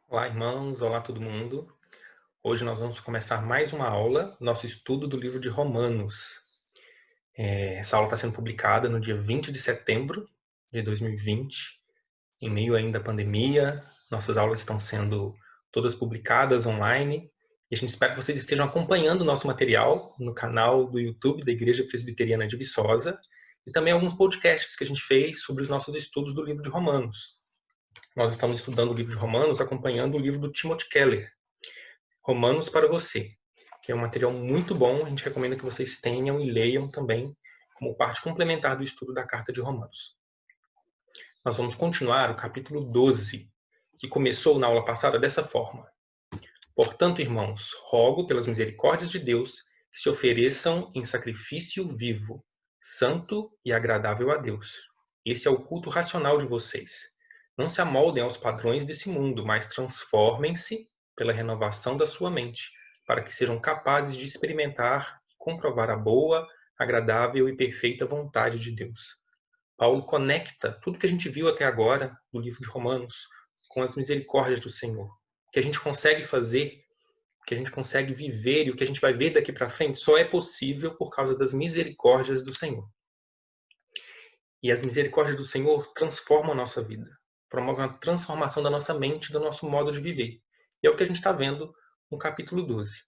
Olá, irmãos. Olá, todo mundo. Hoje nós vamos começar mais uma aula, nosso estudo do livro de Romanos. Essa aula está sendo publicada no dia 20 de setembro de 2020, em meio ainda à pandemia. Nossas aulas estão sendo todas publicadas online e a gente espera que vocês estejam acompanhando o nosso material no canal do YouTube da Igreja Presbiteriana de Viçosa e também alguns podcasts que a gente fez sobre os nossos estudos do livro de Romanos. Nós estamos estudando o livro de Romanos acompanhando o livro do Timothy Keller, Romanos para você, que é um material muito bom. A gente recomenda que vocês tenham e leiam também como parte complementar do estudo da Carta de Romanos. Nós vamos continuar o capítulo 12, que começou na aula passada dessa forma. Portanto, irmãos, rogo pelas misericórdias de Deus que se ofereçam em sacrifício vivo, santo e agradável a Deus. Esse é o culto racional de vocês. Não se amoldem aos padrões desse mundo, mas transformem-se pela renovação da sua mente, para que sejam capazes de experimentar e comprovar a boa, agradável e perfeita vontade de Deus. Paulo conecta tudo que a gente viu até agora no livro de Romanos com as misericórdias do Senhor. O que a gente consegue fazer, o que a gente consegue viver e o que a gente vai ver daqui para frente só é possível por causa das misericórdias do Senhor. E as misericórdias do Senhor transformam a nossa vida, promovem a transformação da nossa mente, do nosso modo de viver. E é o que a gente está vendo no capítulo 12.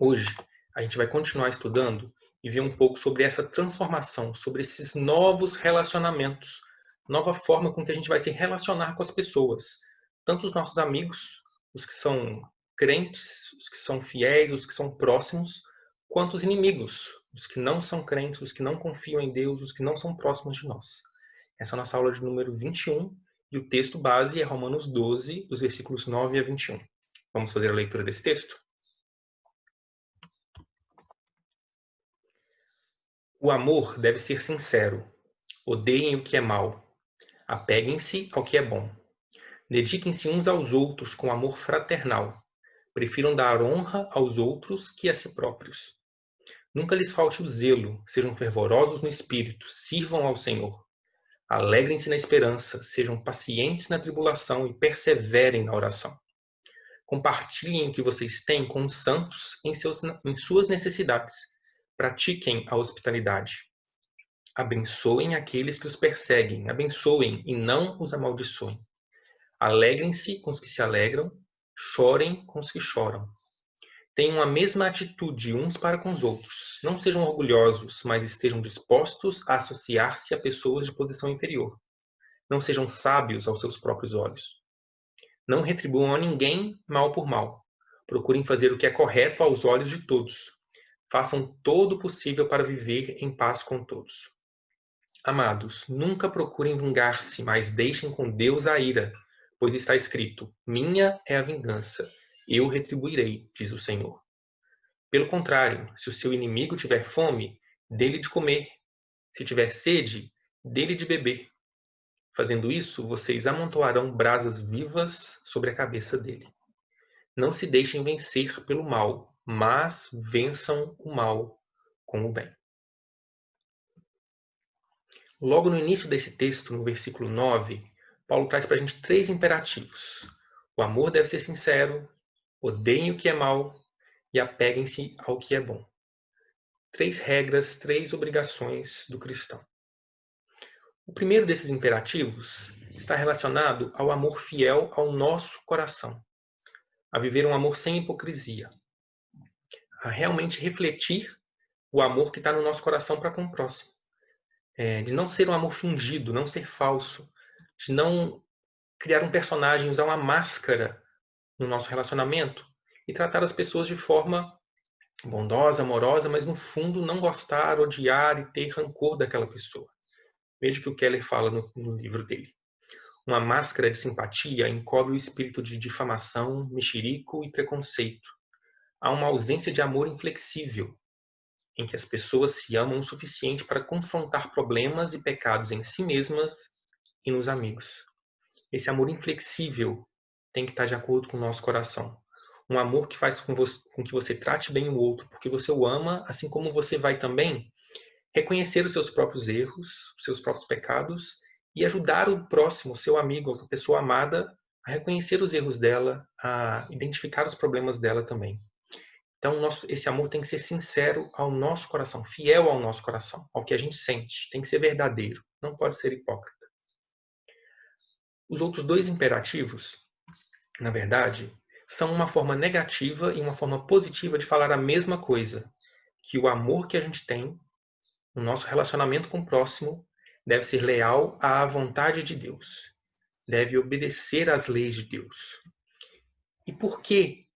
Hoje, a gente vai continuar estudando e ver um pouco sobre essa transformação, sobre esses novos relacionamentos, nova forma com que a gente vai se relacionar com as pessoas, tanto os nossos amigos, os que são crentes, os que são fiéis, os que são próximos, quanto os inimigos, os que não são crentes, os que não confiam em Deus, os que não são próximos de nós. Essa é a nossa aula de número 21 e o texto base é Romanos 12, dos versículos 9 a 21. Vamos fazer a leitura desse texto? O amor deve ser sincero. Odeiem o que é mal. Apeguem-se ao que é bom. Dediquem-se uns aos outros com amor fraternal. Prefiram dar honra aos outros que a si próprios. Nunca lhes falte o zelo. Sejam fervorosos no espírito. Sirvam ao Senhor. Alegrem-se na esperança. Sejam pacientes na tribulação e perseverem na oração. Compartilhem o que vocês têm com os santos em suas necessidades. Pratiquem a hospitalidade. Abençoem aqueles que os perseguem. Abençoem e não os amaldiçoem. Alegrem-se com os que se alegram. Chorem com os que choram. Tenham a mesma atitude uns para com os outros. Não sejam orgulhosos, mas estejam dispostos a associar-se a pessoas de posição inferior. Não sejam sábios aos seus próprios olhos. Não retribuam a ninguém mal por mal. Procurem fazer o que é correto aos olhos de todos. Façam todo o possível para viver em paz com todos. Amados, nunca procurem vingar-se, mas deixem com Deus a ira, pois está escrito: minha é a vingança, eu retribuirei, diz o Senhor. Pelo contrário, se o seu inimigo tiver fome, dê-lhe de comer. Se tiver sede, dê-lhe de beber. Fazendo isso, vocês amontoarão brasas vivas sobre a cabeça dele. Não se deixem vencer pelo mal, mas vençam o mal com o bem. Logo no início desse texto, no versículo 9, Paulo traz para a gente 3 imperativos. O amor deve ser sincero, odeiem o que é mal e apeguem-se ao que é bom. 3 regras, 3 obrigações do cristão. O primeiro desses imperativos está relacionado ao amor fiel ao nosso coração, a viver um amor sem hipocrisia, a realmente refletir o amor que está no nosso coração para com o próximo. De não ser um amor fingido, não ser falso, de não criar um personagem, usar uma máscara no nosso relacionamento e tratar as pessoas de forma bondosa, amorosa, mas no fundo não gostar, odiar e ter rancor daquela pessoa. Veja o que o Keller fala no livro dele. Uma máscara de simpatia encobre o espírito de difamação, mexerico e preconceito. Há uma ausência de amor inflexível, em que as pessoas se amam o suficiente para confrontar problemas e pecados em si mesmas e nos amigos. Esse amor inflexível tem que estar de acordo com o nosso coração. Um amor que faz com que você trate bem o outro, porque você o ama, assim como você vai também reconhecer os seus próprios erros, os seus próprios pecados e ajudar o próximo, o seu amigo, a pessoa amada, a reconhecer os erros dela, a identificar os problemas dela também. Então, esse amor tem que ser sincero ao nosso coração, fiel ao nosso coração, ao que a gente sente. Tem que ser verdadeiro, não pode ser hipócrita. Os outros dois imperativos, na verdade, são uma forma negativa e uma forma positiva de falar a mesma coisa, que o amor que a gente tem no nosso relacionamento com o próximo deve ser leal à vontade de Deus, deve obedecer às leis de Deus. E por que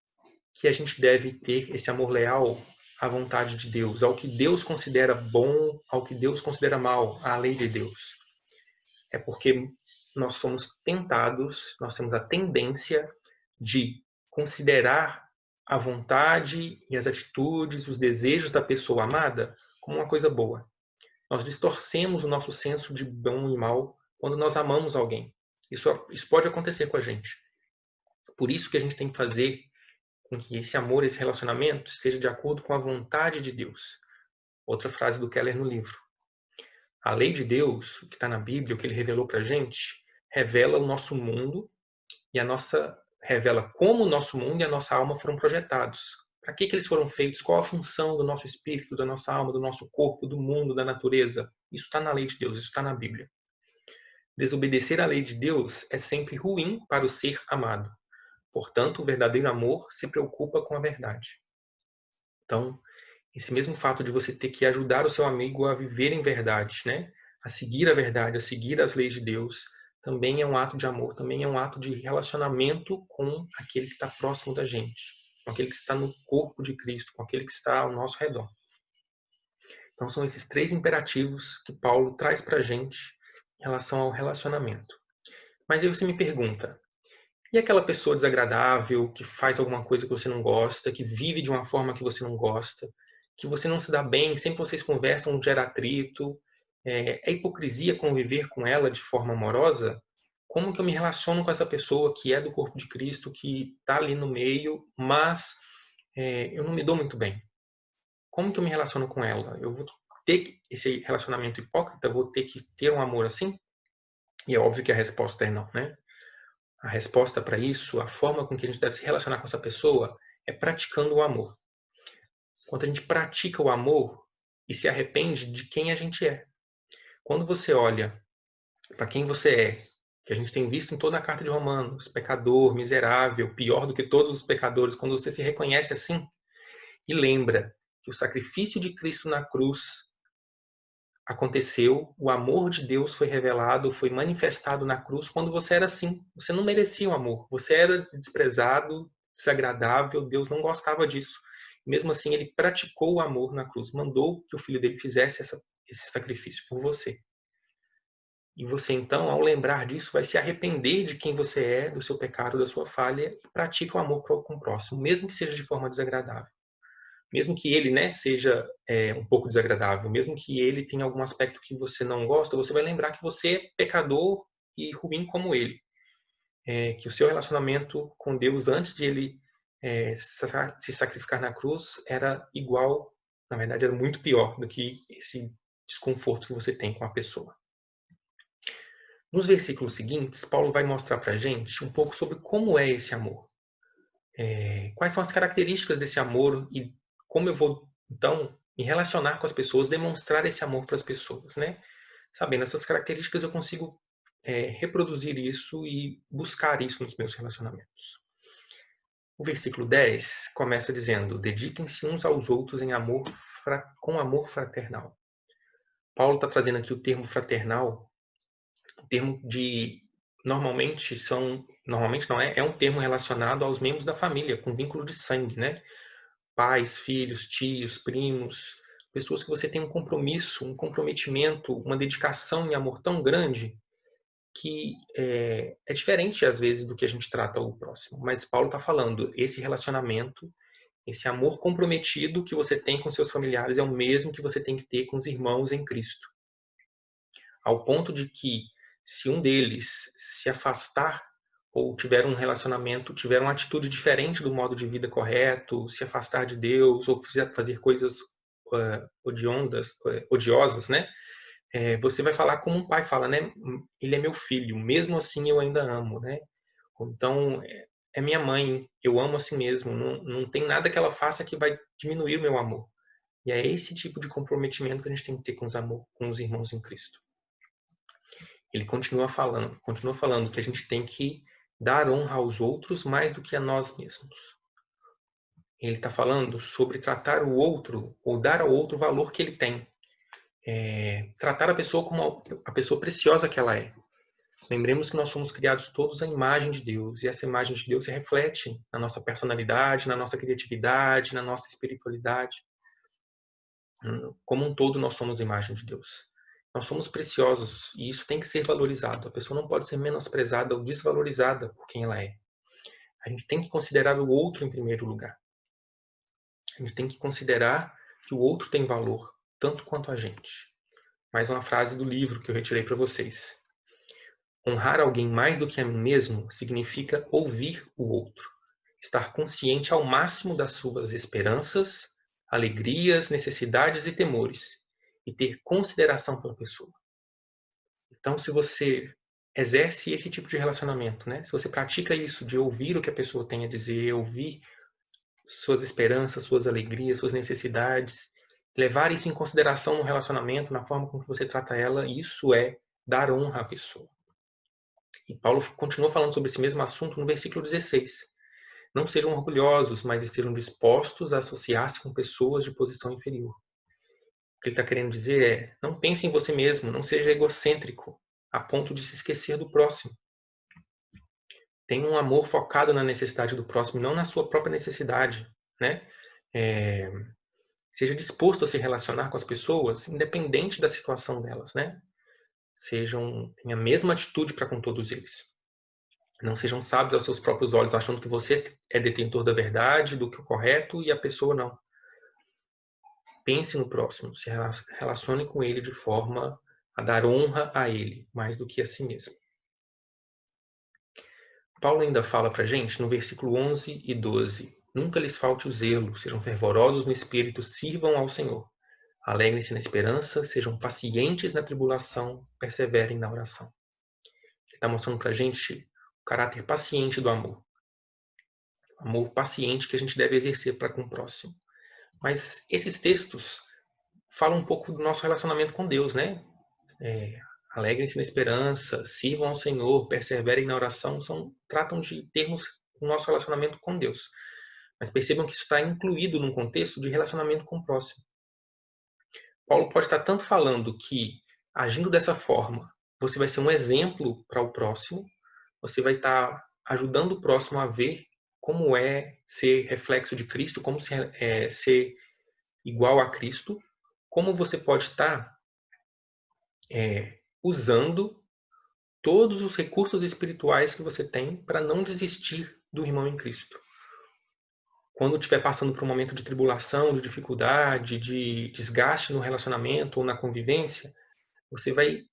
a gente deve ter esse amor leal à vontade de Deus, ao que Deus considera bom, ao que Deus considera mal, à lei de Deus? É porque nós somos tentados, nós temos a tendência de considerar a vontade e as atitudes, os desejos da pessoa amada como uma coisa boa. Nós distorcemos o nosso senso de bom e mal quando nós amamos alguém. Isso pode acontecer com a gente. Por isso que a gente tem que fazer com que esse amor, esse relacionamento esteja de acordo com a vontade de Deus. Outra frase do Keller no livro. A lei de Deus, o que está na Bíblia, o que ele revelou para a gente, revela o nosso mundo e revela como o nosso mundo e a nossa alma foram projetados. Para que eles foram feitos? Qual a função do nosso espírito, da nossa alma, do nosso corpo, do mundo, da natureza? Isso está na lei de Deus, isso está na Bíblia. Desobedecer à lei de Deus é sempre ruim para o ser amado. Portanto, o verdadeiro amor se preocupa com a verdade. Então, esse mesmo fato de você ter que ajudar o seu amigo a viver em verdade, né? A seguir a verdade, a seguir as leis de Deus, também é um ato de amor, também é um ato de relacionamento com aquele que está próximo da gente, com aquele que está no corpo de Cristo, com aquele que está ao nosso redor. Então, são esses três imperativos que Paulo traz para a gente em relação ao relacionamento. Mas aí você me pergunta, e aquela pessoa desagradável, que faz alguma coisa que você não gosta, que vive de uma forma que você não gosta, que você não se dá bem, sempre vocês conversam, gera atrito, é hipocrisia conviver com ela de forma amorosa? Como que eu me relaciono com essa pessoa que é do corpo de Cristo, que está ali no meio, mas eu não me dou muito bem? Como que eu me relaciono com ela? Eu vou ter esse relacionamento hipócrita? Vou ter que ter um amor assim? E é óbvio que a resposta é não, né? A resposta para isso, a forma com que a gente deve se relacionar com essa pessoa é praticando o amor. Quando a gente pratica o amor e se arrepende de quem a gente é. Quando você olha para quem você é, que a gente tem visto em toda a carta de Romanos, pecador, miserável, pior do que todos os pecadores, quando você se reconhece assim e lembra que o sacrifício de Cristo na cruz aconteceu, o amor de Deus foi revelado, foi manifestado na cruz quando você era assim. Você não merecia o amor, você era desprezado, desagradável, Deus não gostava disso. Mesmo assim, ele praticou o amor na cruz, mandou que o filho dele fizesse esse sacrifício por você. E você, então, ao lembrar disso, vai se arrepender de quem você é, do seu pecado, da sua falha, e pratica o amor com o próximo, mesmo que seja de forma desagradável. Mesmo que ele, né, seja um pouco desagradável, mesmo que ele tenha algum aspecto que você não gosta, você vai lembrar que você é pecador e ruim como ele. Que o seu relacionamento com Deus antes de ele se sacrificar na cruz era igual, na verdade era muito pior do que esse desconforto que você tem com a pessoa. Nos versículos seguintes, Paulo vai mostrar para a gente um pouco sobre como é esse amor. Quais são as características desse amor e como eu vou, então, me relacionar com as pessoas, demonstrar esse amor para as pessoas, né? Sabendo essas características, eu consigo reproduzir isso e buscar isso nos meus relacionamentos. O versículo 10 começa dizendo: dediquem-se uns aos outros em amor com amor fraternal. Paulo está trazendo aqui o termo fraternal, o termo de normalmente não é um termo relacionado aos membros da família, com vínculo de sangue, né? Pais, filhos, tios, primos, pessoas que você tem um compromisso, um comprometimento, uma dedicação e amor tão grande que é diferente às vezes do que a gente trata o próximo. Mas Paulo está falando, esse relacionamento, esse amor comprometido que você tem com seus familiares é o mesmo que você tem que ter com os irmãos em Cristo. Ao ponto de que se um deles se afastar ou tiver um relacionamento, tiver uma atitude diferente do modo de vida correto, se afastar de Deus ou fazer coisas odiosas, né? Você vai falar como um pai fala, né? Ele é meu filho, mesmo assim eu ainda amo, né? Então, é minha mãe, eu amo assim mesmo, não tem nada que ela faça que vai diminuir o meu amor. E é esse tipo de comprometimento que a gente tem que ter com os irmãos em Cristo. Ele continua falando que a gente tem que dar honra aos outros mais do que a nós mesmos. Ele está falando sobre tratar o outro, ou dar ao outro o valor que ele tem. Tratar a pessoa como a pessoa preciosa que ela é. Lembremos que nós somos criados todos à imagem de Deus, e essa imagem de Deus se reflete na nossa personalidade, na nossa criatividade, na nossa espiritualidade. Como um todo, nós somos a imagem de Deus. Nós somos preciosos, e isso tem que ser valorizado. A pessoa não pode ser menosprezada ou desvalorizada por quem ela é. A gente tem que considerar o outro em primeiro lugar. A gente tem que considerar que o outro tem valor, tanto quanto a gente. Mais uma frase do livro que eu retirei para vocês. Honrar alguém mais do que a mim mesmo significa ouvir o outro, estar consciente ao máximo das suas esperanças, alegrias, necessidades e temores, e ter consideração pela pessoa. Então, se você exerce esse tipo de relacionamento, né? Se você pratica isso, de ouvir o que a pessoa tem a dizer, ouvir suas esperanças, suas alegrias, suas necessidades, levar isso em consideração no relacionamento, na forma como você trata ela, isso é dar honra à pessoa. E Paulo continua falando sobre esse mesmo assunto no versículo 16. Não sejam orgulhosos, mas estejam dispostos a associar-se com pessoas de posição inferior. O que ele está querendo dizer é, não pense em você mesmo, não seja egocêntrico, a ponto de se esquecer do próximo. Tenha um amor focado na necessidade do próximo, não na sua própria necessidade, né? Seja disposto a se relacionar com as pessoas, independente da situação delas, né? Tenha a mesma atitude para com todos eles. Não sejam sábios aos seus próprios olhos, achando que você é detentor da verdade, do que é correto, e a pessoa não. Pense no próximo, se relacione com ele de forma a dar honra a ele, mais do que a si mesmo. Paulo ainda fala para a gente no versículo 11 e 12. Nunca lhes falte o zelo, sejam fervorosos no espírito, sirvam ao Senhor. Alegrem-se na esperança, sejam pacientes na tribulação, perseverem na oração. Ele está mostrando para a gente o caráter paciente do amor. O amor paciente que a gente deve exercer para com o próximo. Mas esses textos falam um pouco do nosso relacionamento com Deus, né? Alegrem-se na esperança, sirvam ao Senhor, perseverem na oração, tratam de termos o nosso relacionamento com Deus. Mas percebam que isso está incluído num contexto de relacionamento com o próximo. Paulo pode estar tanto falando que, agindo dessa forma, você vai ser um exemplo para o próximo, você vai estar ajudando o próximo a ver como é ser reflexo de Cristo, como ser igual a Cristo, como você pode estar usando todos os recursos espirituais que você tem para não desistir do irmão em Cristo. Quando estiver passando por um momento de tribulação, de dificuldade, de desgaste no relacionamento ou na convivência, você vai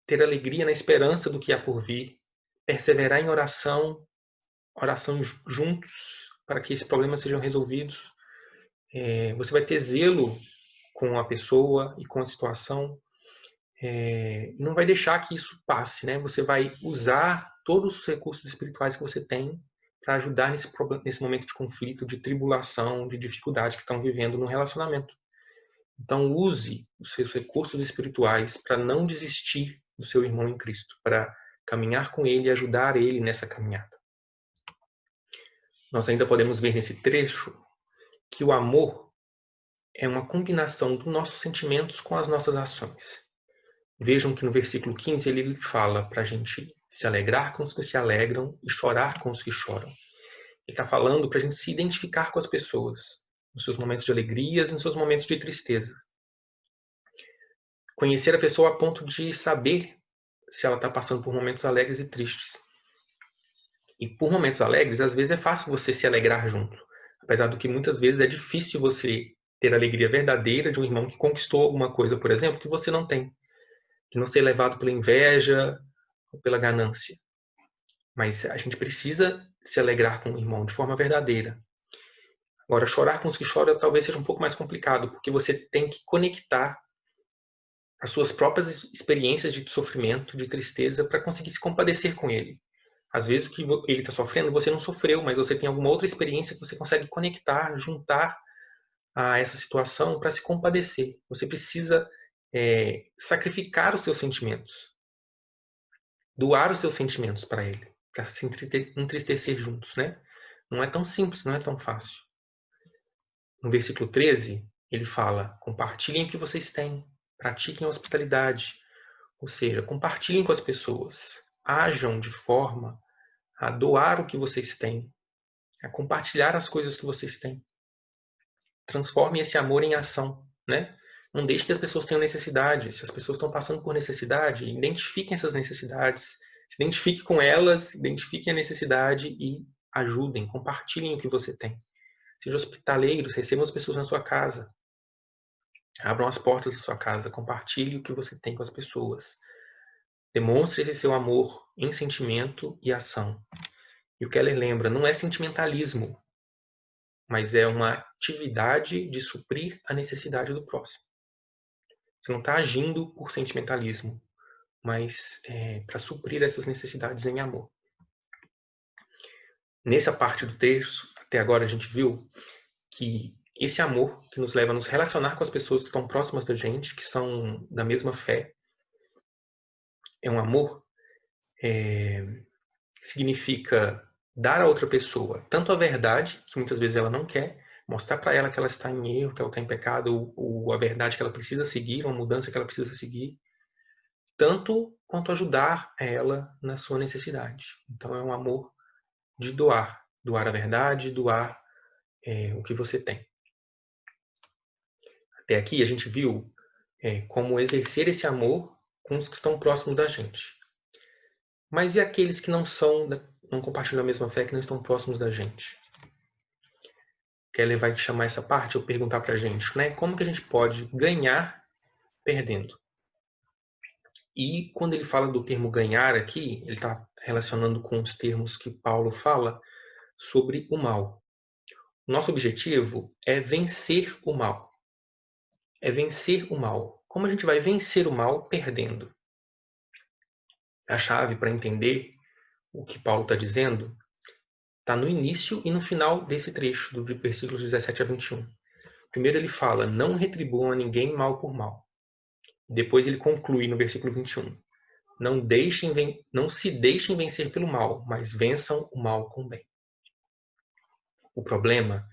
ter alegria na esperança do que há por vir, perseverar em oração juntos para que esses problemas sejam resolvidos. Você vai ter zelo com a pessoa e com a situação. Não vai deixar que isso passe, né? Você vai usar todos os recursos espirituais que você tem para ajudar nesse momento de conflito, de tribulação, de dificuldade que estão vivendo no relacionamento. Então, use os seus recursos espirituais para não desistir do seu irmão em Cristo, para caminhar com ele e ajudar ele nessa caminhada. Nós ainda podemos ver nesse trecho que o amor é uma combinação dos nossos sentimentos com as nossas ações. Vejam que no versículo 15 ele fala para a gente se alegrar com os que se alegram e chorar com os que choram. Ele está falando para a gente se identificar com as pessoas, nos seus momentos de alegrias e nos seus momentos de tristeza. Conhecer a pessoa a ponto de saber se ela está passando por momentos alegres e tristes. E por momentos alegres, às vezes é fácil você se alegrar junto. Apesar do que muitas vezes é difícil você ter a alegria verdadeira de um irmão que conquistou alguma coisa, por exemplo, que você não tem. De não ser levado pela inveja ou pela ganância. Mas a gente precisa se alegrar com o irmão de forma verdadeira. Agora, chorar com os que choram talvez seja um pouco mais complicado, porque você tem que conectar as suas próprias experiências de sofrimento, de tristeza, para conseguir se compadecer com ele. Às vezes o que ele está sofrendo você não sofreu, mas você tem alguma outra experiência que você consegue conectar, juntar a essa situação para se compadecer. Você precisa sacrificar os seus sentimentos, doar os seus sentimentos para ele, para se entristecer juntos, né? Não é tão simples, não é tão fácil. No versículo 13, ele fala: compartilhem o que vocês têm, pratiquem a hospitalidade, ou seja, compartilhem com as pessoas, ajam de forma a doar o que vocês têm, a compartilhar as coisas que vocês têm. Transforme esse amor em ação, né? Não deixe que as pessoas tenham necessidade. Se as pessoas estão passando por necessidade, identifiquem essas necessidades, se identifique com elas, identifiquem a necessidade e ajudem, compartilhem o que você tem. Sejam hospitaleiros, recebam as pessoas na sua casa. Abram as portas da sua casa, compartilhe o que você tem com as pessoas. Demonstre esse seu amor em sentimento e ação. E o Keller lembra, não é sentimentalismo, mas é uma atividade de suprir a necessidade do próximo. Você não está agindo por sentimentalismo, mas para suprir essas necessidades em amor. Nessa parte do texto, até agora a gente viu que esse amor que nos leva a nos relacionar com as pessoas que estão próximas da gente, que são da mesma fé, é um amor que significa dar a outra pessoa tanto a verdade, que muitas vezes ela não quer, mostrar para ela que ela está em erro, que ela está em pecado, ou a verdade que ela precisa seguir, uma mudança que ela precisa seguir, tanto quanto ajudar ela na sua necessidade. Então é um amor de doar, doar a verdade, doar o que você tem. Até aqui a gente viu como exercer esse amor com os que estão próximos da gente. Mas e aqueles que não compartilham a mesma fé, que não estão próximos da gente? Keller vai chamar essa parte ou perguntar para a gente, né? Como que a gente pode ganhar perdendo? E quando ele fala do termo ganhar aqui, ele está relacionando com os termos que Paulo fala sobre o mal. Nosso objetivo é vencer o mal. É vencer o mal. Como a gente vai vencer o mal? Perdendo. A chave para entender o que Paulo está dizendo está no início e no final desse trecho, do versículos 17 a 21. Primeiro ele fala, não retribuam a ninguém mal por mal. Depois ele conclui no versículo 21. Não se deixem vencer pelo mal, mas vençam o mal com o bem. O problema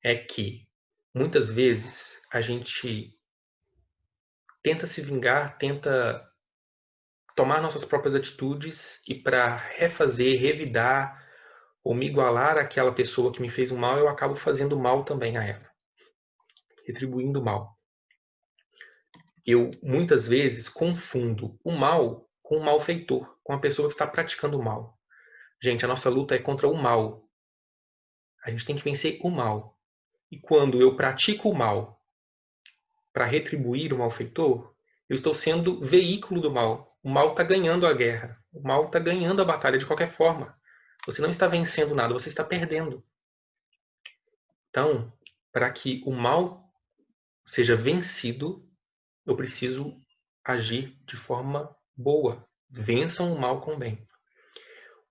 é que, muitas vezes, a gente tenta se vingar, tenta tomar nossas próprias atitudes e para refazer, revidar ou me igualar àquela pessoa que me fez um mal, eu acabo fazendo mal também a ela. Retribuindo o mal. Eu, muitas vezes, confundo o mal com o malfeitor, com a pessoa que está praticando o mal. Gente, a nossa luta é contra o mal. A gente tem que vencer o mal. E quando eu pratico o mal para retribuir o malfeitor, eu estou sendo veículo do mal. O mal está ganhando a guerra. O mal está ganhando a batalha de qualquer forma. Você não está vencendo nada, você está perdendo. Então, para que o mal seja vencido, eu preciso agir de forma boa. Vençam o mal com o bem.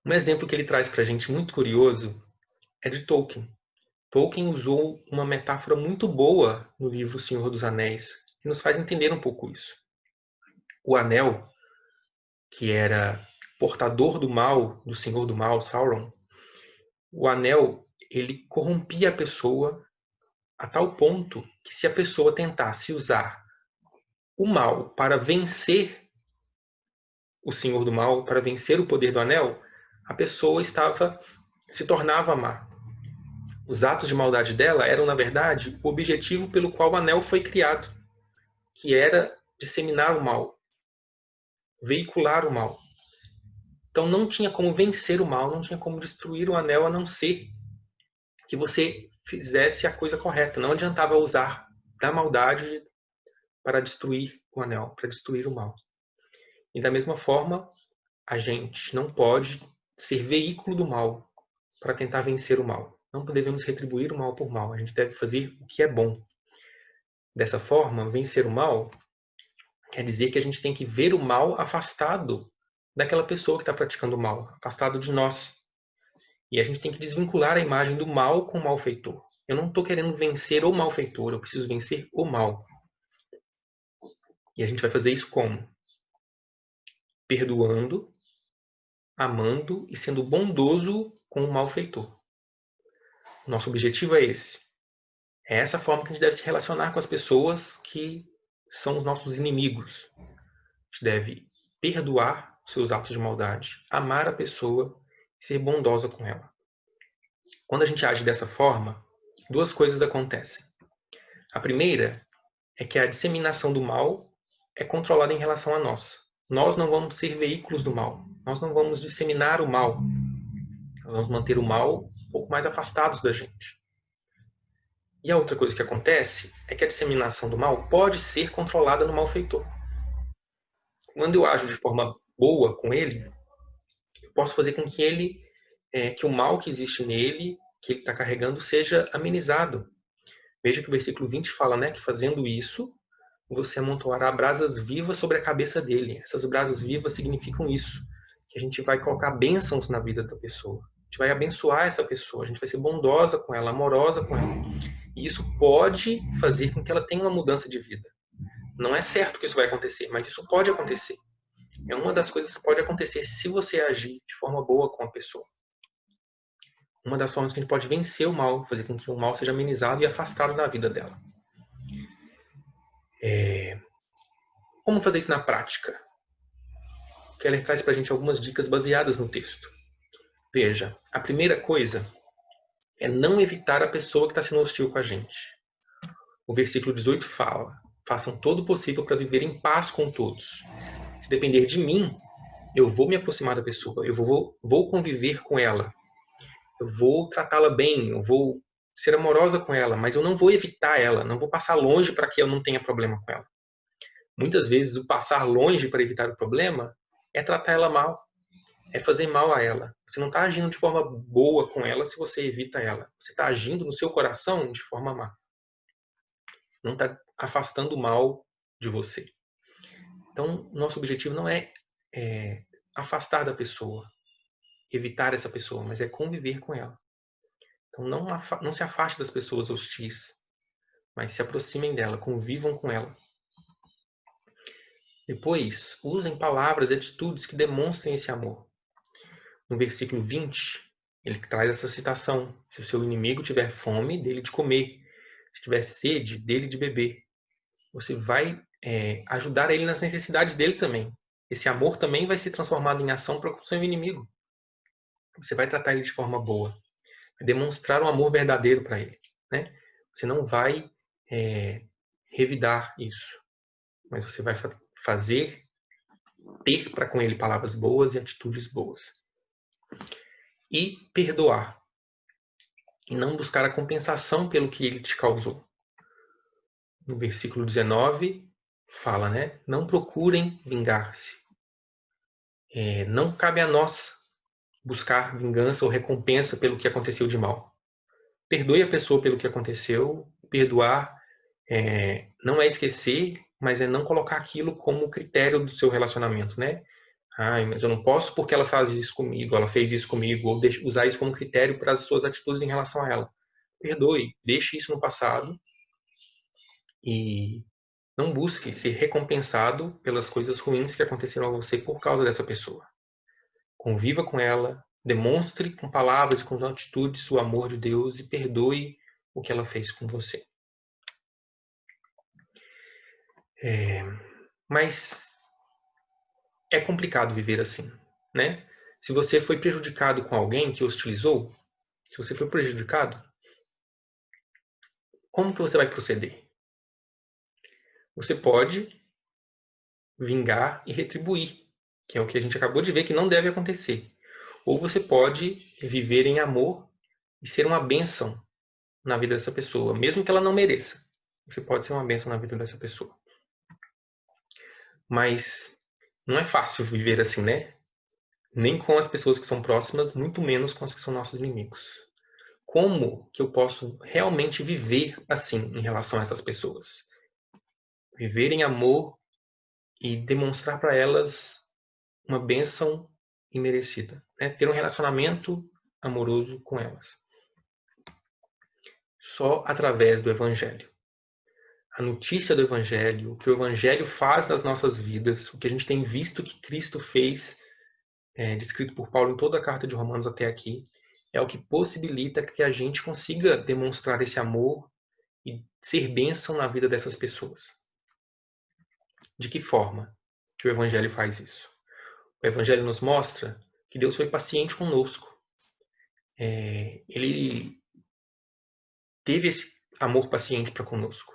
Um exemplo que ele traz para a gente muito curioso é de Tolkien. Tolkien usou uma metáfora muito boa no livro O Senhor dos Anéis, que nos faz entender um pouco isso. O anel, que era portador do mal, do Senhor do Mal, Sauron, o anel, ele corrompia a pessoa a tal ponto que se a pessoa tentasse usar o mal para vencer o Senhor do Mal, para vencer o poder do anel, a pessoa se tornava má. Os atos de maldade dela eram, na verdade, o objetivo pelo qual o anel foi criado, que era disseminar o mal, veicular o mal. Então não tinha como vencer o mal, não tinha como destruir o anel, a não ser que você fizesse a coisa correta. Não adiantava usar da maldade para destruir o anel, para destruir o mal. E da mesma forma, a gente não pode ser veículo do mal para tentar vencer o mal. Não devemos retribuir o mal por mal. A gente deve fazer o que é bom. Dessa forma, vencer o mal quer dizer que a gente tem que ver o mal afastado daquela pessoa que está praticando o mal, afastado de nós. E a gente tem que desvincular a imagem do mal com o malfeitor. Eu não estou querendo vencer o malfeitor, eu preciso vencer o mal. E a gente vai fazer isso como? Perdoando, amando e sendo bondoso com o malfeitor. Nosso objetivo é esse. É essa forma que a gente deve se relacionar com as pessoas que são os nossos inimigos. A gente deve perdoar os seus atos de maldade, amar a pessoa e ser bondosa com ela. Quando a gente age dessa forma, duas coisas acontecem. A primeira é que a disseminação do mal é controlada em relação a nós. Nós não vamos ser veículos do mal. Nós não vamos disseminar o mal. Nós vamos manter o mal um pouco mais afastados da gente. E a outra coisa que acontece é que a disseminação do mal pode ser controlada no malfeitor. Quando eu ajo de forma boa com ele, eu posso fazer com que que o mal que existe nele, que ele está carregando, seja amenizado. Veja que o versículo 20 fala, né, que fazendo isso, você amontoará brasas vivas sobre a cabeça dele. Essas brasas vivas significam isso, que a gente vai colocar bênçãos na vida da pessoa. A gente vai abençoar essa pessoa, a gente vai ser bondosa com ela, amorosa com ela. E isso pode fazer com que ela tenha uma mudança de vida. Não é certo que isso vai acontecer, mas isso pode acontecer. É uma das coisas que pode acontecer se você agir de forma boa com a pessoa. Uma das formas que a gente pode vencer o mal, fazer com que o mal seja amenizado e afastado da vida dela. Como fazer isso na prática? Keller traz para a gente algumas dicas baseadas no texto. Veja, a primeira coisa é não evitar a pessoa que está sendo hostil com a gente. O versículo 18 fala: façam todo o possível para viver em paz com todos. Se depender de mim, eu vou me aproximar da pessoa, eu vou conviver com ela, eu vou tratá-la bem, eu vou ser amorosa com ela, mas eu não vou evitar ela, não vou passar longe para que eu não tenha problema com ela. Muitas vezes o passar longe para evitar o problema é tratar ela mal, é fazer mal a ela. Você não está agindo de forma boa com ela se você evita ela. Você está agindo no seu coração de forma má. Não está afastando o mal de você. Então, nosso objetivo não é afastar da pessoa, evitar essa pessoa, mas é conviver com ela. Então, não se afaste das pessoas hostis, mas se aproximem dela, convivam com ela. Depois, usem palavras e atitudes que demonstrem esse amor. No versículo 20, ele traz essa citação: se o seu inimigo tiver fome, dele de comer. Se tiver sede, dele de beber. Você vai ajudar ele nas necessidades dele também. Esse amor também vai ser transformado em ação para o seu inimigo. Você vai tratar ele de forma boa. Vai demonstrar um amor verdadeiro para ele. Né? Você não vai revidar isso. Mas você vai ter para com ele palavras boas e atitudes boas. E perdoar. E não buscar a compensação pelo que ele te causou. No versículo 19, fala, né? Não procurem vingar-se. Não cabe a nós buscar vingança ou recompensa pelo que aconteceu de mal. Perdoe a pessoa pelo que aconteceu. Perdoar não é esquecer, mas é não colocar aquilo como critério do seu relacionamento, né? Mas eu não posso porque ela faz isso comigo, ela fez isso comigo, ou usar isso como critério para as suas atitudes em relação a ela. Perdoe, deixe isso no passado e não busque ser recompensado pelas coisas ruins que aconteceram a você por causa dessa pessoa. Conviva com ela, demonstre com palavras e com atitudes o amor de Deus e perdoe o que ela fez com você. Mas é complicado viver assim, né? Se você foi prejudicado com alguém que hostilizou, se você foi prejudicado, como que você vai proceder? Você pode vingar e retribuir, que é o que a gente acabou de ver que não deve acontecer. Ou você pode viver em amor e ser uma bênção na vida dessa pessoa, mesmo que ela não mereça. Você pode ser uma bênção na vida dessa pessoa. Mas não é fácil viver assim, né? Nem com as pessoas que são próximas, muito menos com as que são nossos inimigos. Como que eu posso realmente viver assim em relação a essas pessoas? Viver em amor e demonstrar para elas uma bênção imerecida, né? Ter um relacionamento amoroso com elas. Só através do Evangelho. A notícia do Evangelho, o que o Evangelho faz nas nossas vidas, o que a gente tem visto que Cristo fez, descrito por Paulo em toda a carta de Romanos até aqui, é o que possibilita que a gente consiga demonstrar esse amor e ser bênção na vida dessas pessoas. De que forma que o Evangelho faz isso? O Evangelho nos mostra que Deus foi paciente conosco. Ele teve esse amor paciente para conosco.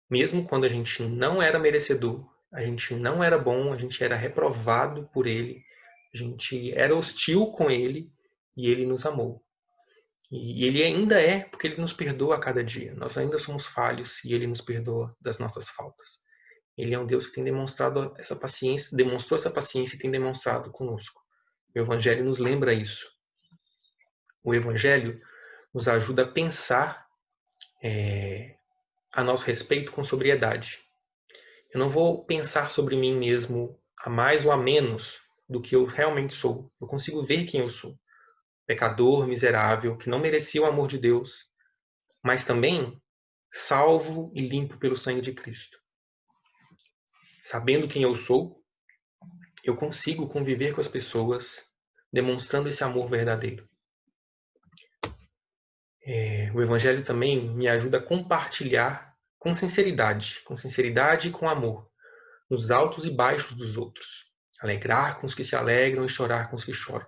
Mesmo quando a gente não era merecedor, a gente não era bom, a gente era reprovado por Ele, a gente era hostil com Ele e Ele nos amou. E Ele ainda é, porque Ele nos perdoa a cada dia. Nós ainda somos falhos e Ele nos perdoa das nossas faltas. Ele é um Deus que tem demonstrado essa paciência, demonstrou essa paciência e tem demonstrado conosco. O Evangelho nos lembra isso. O Evangelho nos ajuda a pensar a nosso respeito com sobriedade. Eu não vou pensar sobre mim mesmo a mais ou a menos do que eu realmente sou. Eu consigo ver quem eu sou. Pecador, miserável, que não merecia o amor de Deus, mas também salvo e limpo pelo sangue de Cristo. Sabendo quem eu sou, eu consigo conviver com as pessoas demonstrando esse amor verdadeiro. O Evangelho também me ajuda a compartilhar com sinceridade e com amor, nos altos e baixos dos outros. Alegrar com os que se alegram e chorar com os que choram.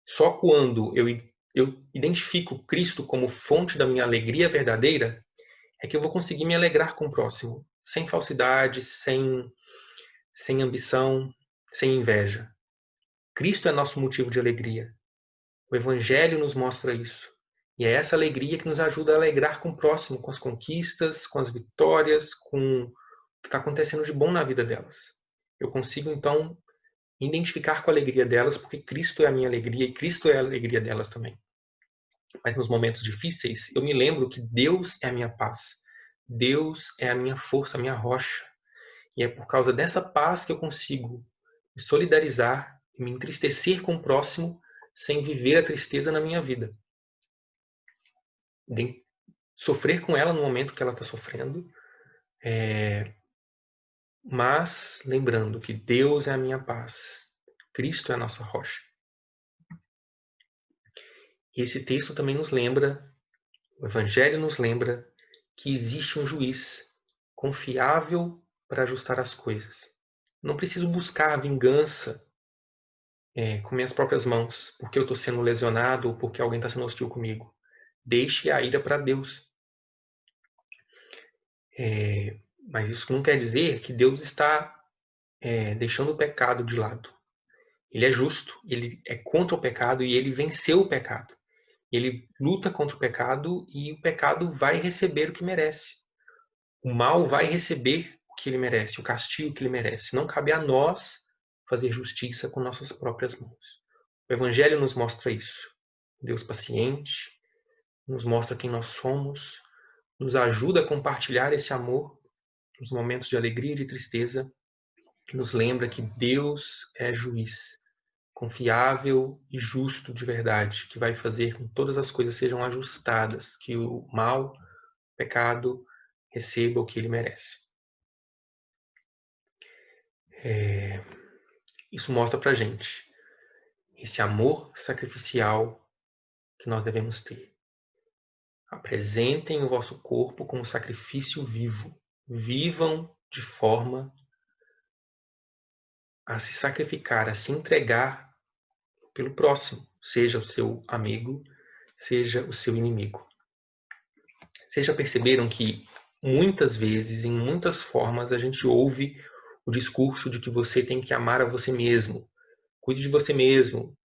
Só quando eu identifico Cristo como fonte da minha alegria verdadeira, é que eu vou conseguir me alegrar com o próximo, sem falsidade, sem ambição, sem inveja. Cristo é nosso motivo de alegria. O Evangelho nos mostra isso. E é essa alegria que nos ajuda a alegrar com o próximo, com as conquistas, com as vitórias, com o que está acontecendo de bom na vida delas. Eu consigo, então, identificar com a alegria delas, porque Cristo é a minha alegria e Cristo é a alegria delas também. Mas nos momentos difíceis, eu me lembro que Deus é a minha paz. Deus é a minha força, a minha rocha. E é por causa dessa paz que eu consigo me solidarizar e me entristecer com o próximo sem viver a tristeza na minha vida. De sofrer com ela no momento que ela está sofrendo, mas lembrando que Deus é a minha paz, Cristo é a nossa rocha. E esse texto também nos lembra, o Evangelho nos lembra, que existe um juiz confiável para ajustar as coisas. Não preciso buscar a vingança com minhas próprias mãos, porque eu estou sendo lesionado ou porque alguém está sendo hostil comigo. Deixe a ira para Deus. Mas isso não quer dizer que Deus está deixando o pecado de lado. Ele é justo, ele é contra o pecado e ele venceu o pecado. Ele luta contra o pecado e o pecado vai receber o que merece. O mal vai receber o que ele merece, o castigo que ele merece. Não cabe a nós fazer justiça com nossas próprias mãos. O Evangelho nos mostra isso. Deus paciente, nos mostra quem nós somos, nos ajuda a compartilhar esse amor nos momentos de alegria e de tristeza, nos lembra que Deus é juiz, confiável e justo de verdade, que vai fazer com que todas as coisas sejam ajustadas, que o mal, o pecado, receba o que ele merece. Isso mostra pra gente esse amor sacrificial que nós devemos ter. Apresentem o vosso corpo como sacrifício vivo. Vivam de forma a se sacrificar, a se entregar pelo próximo, seja o seu amigo, seja o seu inimigo. Vocês já perceberam que muitas vezes, em muitas formas, a gente ouve o discurso de que você tem que amar a você mesmo, cuide de você mesmo,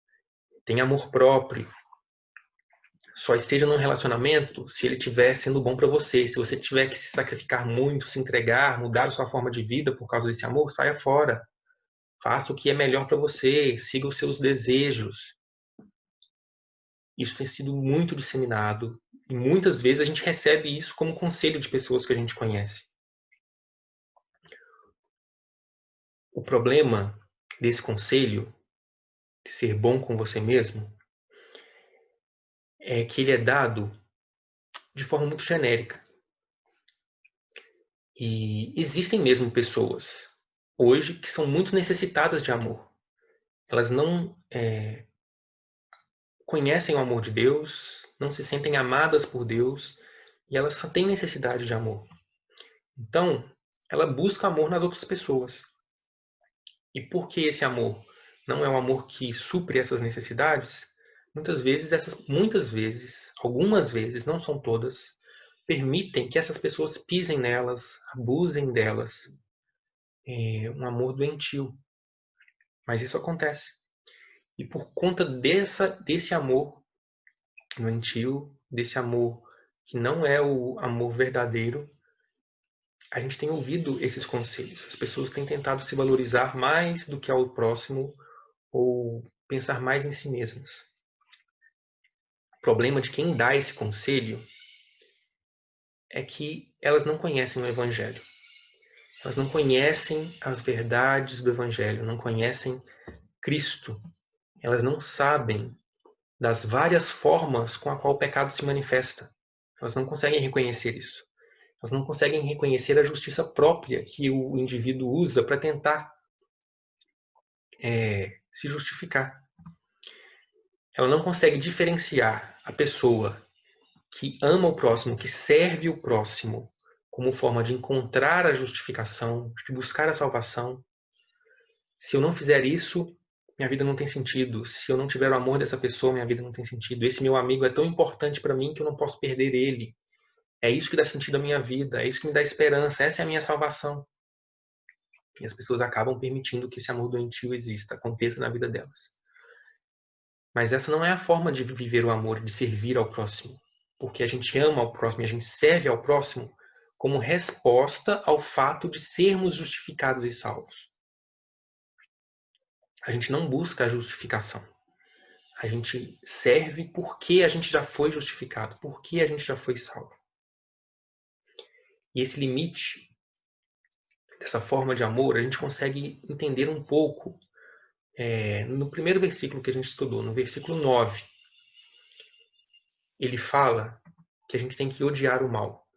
tenha amor próprio. Só esteja num relacionamento se ele estiver sendo bom para você. Se você tiver que se sacrificar muito, se entregar, mudar a sua forma de vida por causa desse amor, saia fora. Faça o que é melhor para você, siga os seus desejos. Isso tem sido muito disseminado e muitas vezes a gente recebe isso como conselho de pessoas que a gente conhece. O problema desse conselho de ser bom com você mesmo é que ele é dado de forma muito genérica. E existem mesmo pessoas hoje que são muito necessitadas de amor. Elas não conhecem o amor de Deus, não se sentem amadas por Deus e elas só têm necessidade de amor. Então, ela busca amor nas outras pessoas. E por que esse amor não é um amor que supre essas necessidades? Muitas vezes, algumas vezes, não são todas, permitem que essas pessoas pisem nelas, abusem delas. É um amor doentio. Mas isso acontece. E por conta desse amor doentio, desse amor que não é o amor verdadeiro, a gente tem ouvido esses conselhos. As pessoas têm tentado se valorizar mais do que ao próximo ou pensar mais em si mesmas. O problema de quem dá esse conselho é que elas não conhecem o Evangelho. Elas não conhecem as verdades do Evangelho, não conhecem Cristo. Elas não sabem das várias formas com a qual o pecado se manifesta. Elas não conseguem reconhecer isso. Elas não conseguem reconhecer a justiça própria que o indivíduo usa para tentar se justificar. Ela não consegue diferenciar a pessoa que ama o próximo, que serve o próximo, como forma de encontrar a justificação, de buscar a salvação. Se eu não fizer isso, minha vida não tem sentido. Se eu não tiver o amor dessa pessoa, minha vida não tem sentido. Esse meu amigo é tão importante para mim que eu não posso perder ele. É isso que dá sentido à minha vida, é isso que me dá esperança, essa é a minha salvação. E as pessoas acabam permitindo que esse amor doentio exista, aconteça na vida delas. Mas essa não é a forma de viver o amor, de servir ao próximo. Porque a gente ama ao próximo e a gente serve ao próximo como resposta ao fato de sermos justificados e salvos. A gente não busca a justificação. A gente serve porque a gente já foi justificado, porque a gente já foi salvo. E esse limite dessa forma de amor, a gente consegue entender um pouco no primeiro versículo que a gente estudou, no versículo 9. Ele fala que a gente tem que odiar o mal.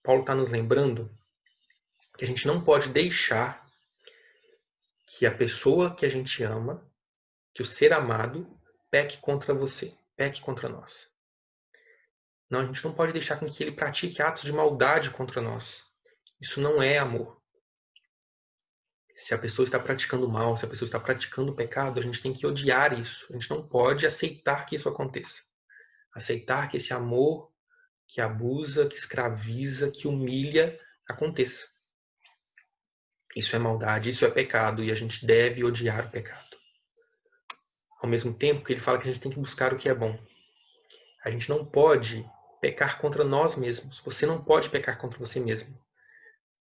Paulo está nos lembrando que a gente não pode deixar que a pessoa que a gente ama, que o ser amado, peque contra você, peque contra nós. Não, a gente não pode deixar com que ele pratique atos de maldade contra nós. Isso não é amor. Se a pessoa está praticando mal, se a pessoa está praticando pecado, a gente tem que odiar isso. A gente não pode aceitar que isso aconteça. Aceitar que esse amor que abusa, que escraviza, que humilha, aconteça. Isso é maldade, isso é pecado, e a gente deve odiar o pecado. Ao mesmo tempo que ele fala que a gente tem que buscar o que é bom. A gente não pode pecar contra nós mesmos. Você não pode pecar contra você mesmo.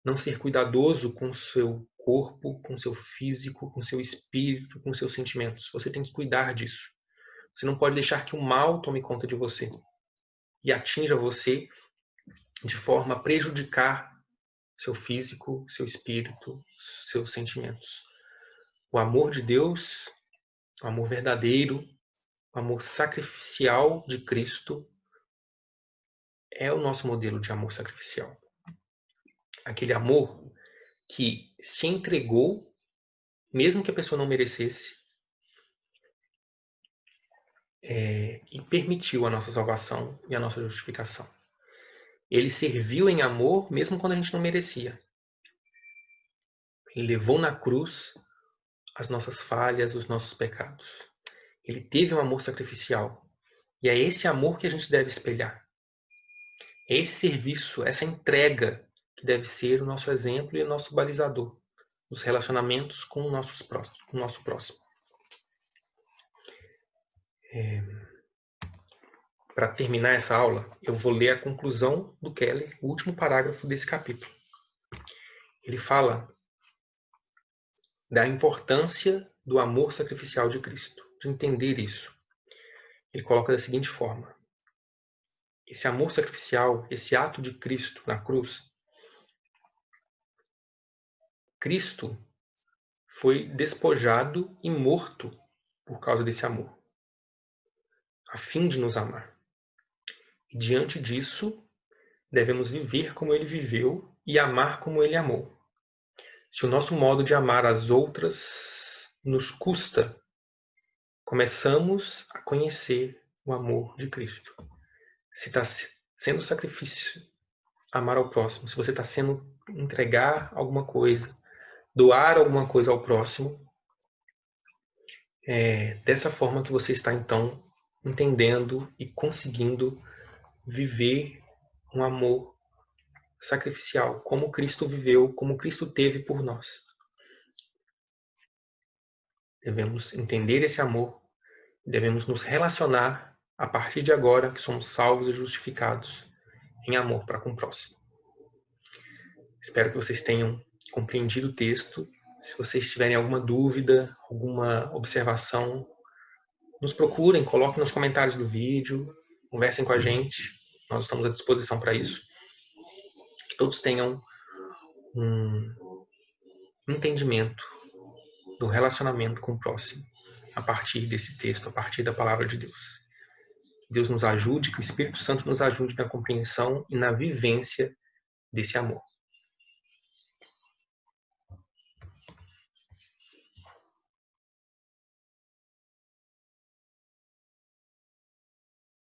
Não ser cuidadoso com o seu corpo, com o seu físico, com o seu espírito, com os seus sentimentos. Você tem que cuidar disso. Você não pode deixar que o mal tome conta de você e atinja você de forma a prejudicar seu físico, seu espírito, seus sentimentos. O amor de Deus, o amor verdadeiro, o amor sacrificial de Cristo é o nosso modelo de amor sacrificial. Aquele amor que se entregou, mesmo que a pessoa não merecesse, e permitiu a nossa salvação e a nossa justificação. Ele serviu em amor mesmo quando a gente não merecia. Ele levou na cruz as nossas falhas, os nossos pecados. Ele teve um amor sacrificial. E é esse amor que a gente deve espelhar. É esse serviço, essa entrega que deve ser o nosso exemplo e o nosso balizador nos relacionamentos com o nosso próximo. Para terminar essa aula, eu vou ler a conclusão do Keller, o último parágrafo desse capítulo. Ele fala da importância do amor sacrificial de Cristo, de entender isso. Ele coloca da seguinte forma: esse amor sacrificial, esse ato de Cristo na cruz, Cristo foi despojado e morto por causa desse amor, a fim de nos amar. E diante disso, devemos viver como ele viveu e amar como ele amou. Se o nosso modo de amar as outras nos custa, começamos a conhecer o amor de Cristo. Se está sendo sacrifício amar ao próximo, se você está sendo entregar alguma coisa, doar alguma coisa ao próximo, é dessa forma que você está, então, entendendo e conseguindo viver um amor sacrificial, como Cristo viveu, como Cristo teve por nós. Devemos entender esse amor, devemos nos relacionar a partir de agora que somos salvos e justificados em amor para com o próximo. Espero que vocês tenham compreendido o texto. Se vocês tiverem alguma dúvida, alguma observação, nos procurem, coloquem nos comentários do vídeo, conversem com a gente. Nós estamos à disposição para isso. Que todos tenham um entendimento do relacionamento com o próximo a partir desse texto, a partir da palavra de Deus. Que Deus nos ajude, que o Espírito Santo nos ajude na compreensão e na vivência desse amor.